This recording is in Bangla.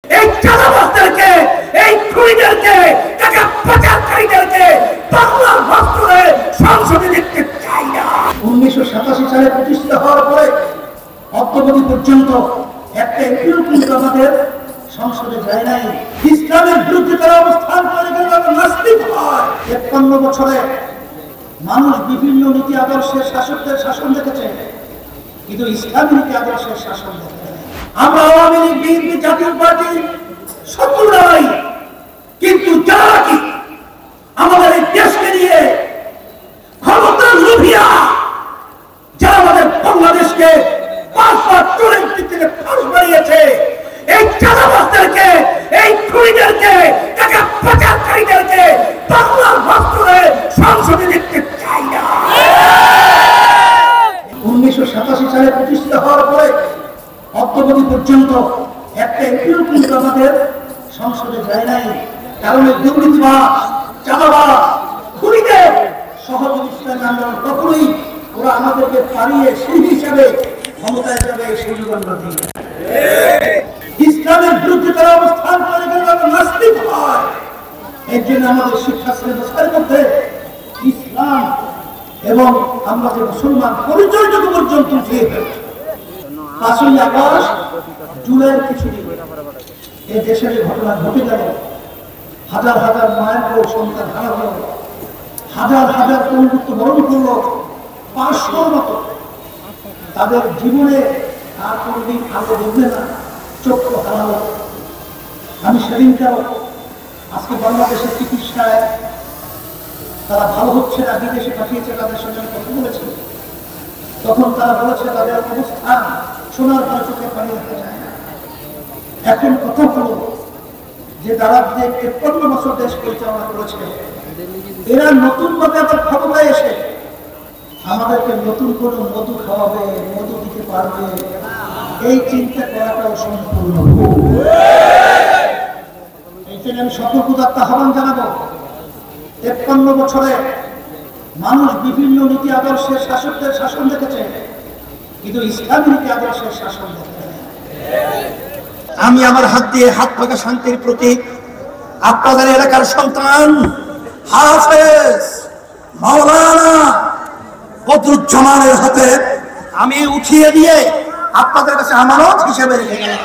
এই চাঁদাবাজদেরকে, এই খুনিদেরকে, টাকা পাচারকারীদেরকে বাংলার বাস্তবে সংসদে দেখতে চাই না। 1987 সালে প্রতিষ্ঠিত হওয়ার পরে অদ্যাবধি পর্যন্ত একটা এমপিও কিন্তু আমাদের সংসদে যায় নাই। ইসলামের বিরুদ্ধে তারা অবস্থান করে নাস্তিক হয়। ৫১ বছরে মানুষ বিভিন্ন নীতি আদর্শের শাসকদের শাসন দেখেছে, কিন্তু ইসলামী নীতি আদর্শের শাসন দেখে। আমরা আওয়ামী লীগ, বিএনপি, জাতীয় পার্টি শত্রু নয়, কিন্তু যারা কি আমাদের এই দেশকে নিয়ে ক্ষমতার লোভিয়া, যারা আমাদের বাংলাদেশকে ৫বার চোরের দিক থেকে ফাঁস বাড়িয়েছে, এই চাঁদাবাজদেরকে, এই খুনিদেরকে, টাকা পাচারকারীদেরকে বাংলার বাস্তবে সংসদে দেখতে চাই না। 1987 সালে প্রতিষ্ঠিত হওয়ার পরে অদ্যাবধি পর্যন্ত একটা এমপিও কিন্তু আমাদের সংসদে যায় নাই। কারণ এই দুর্নীতিবাজ, চাঁদাবাজ, খুনিদের সহযোগিতা আন্দোলন কখনোই ওরা আমাদেরকে পারিয়ে সেই হিসাবে ক্ষমতায় যাবে সেই যুগান্তর দিবে। ইসলামের বিরুদ্ধে তারা অবস্থান করে নাস্তিক হয়। এর জন্য আমাদের শিক্ষা সিলেবাসের মধ্যে ইসলাম এবং আমরা যে মুসলমান পরিচয়টুকু পর্যন্ত উঠিয়ে ফেলছি। ৫ই আগস্ট, জুলাইয়ের কিছুদিন এই দেশের ঘটনা ঘটে গেল। হাজার হাজার মায়ের কোল সন্তান হারা হল, হাজার হাজার পঙ্গুত্ব বরণ করলো, ৫০০ মতো তাদের জীবনে আর কোনদিন আলো দেখবে না, চক্ষু হারালো। আমি সেদিনকার আজকে বাংলাদেশের চিকিৎসায় তারা ভালো হচ্ছে না, বিদেশে পাঠিয়েছে, তাদের সঙ্গে কথা বলেছে। তখন তারা বলেছে তাদের অবস্থান সোনার ঘরে চোখে পানি রাখা যায় না। এখন কথা হলো যে তারা যে ৫৩ বছর দেশ পরিচালনা করেছে, এরা নতুন ভাবে আবার ক্ষমতায় এসে আমাদেরকে নতুন করে মধু খাওয়াবে, মধু দিতে পারবে, এই চিন্তা করাটাও সম্পূর্ণ। এই জন্য আমি সতর্কতা আহ্বান জানাবো। ৫৩ বছরে মানুষ বিভিন্ন নীতি আদর্শের শাসকদের শাসন দেখেছে, কিন্তু ইসলামী নীতি আদর্শের শাসন দেখে। আমি আমার হাত দিয়ে হাত পাকা শান্তির প্রতীক আপনাদের এলাকার সন্তান হাফেজ মাওলানা বদরুজ্জামানের হাতে আমি উঠিয়ে দিয়ে আপনাদের কাছে আমানত হিসেবে রেখে গেলাম।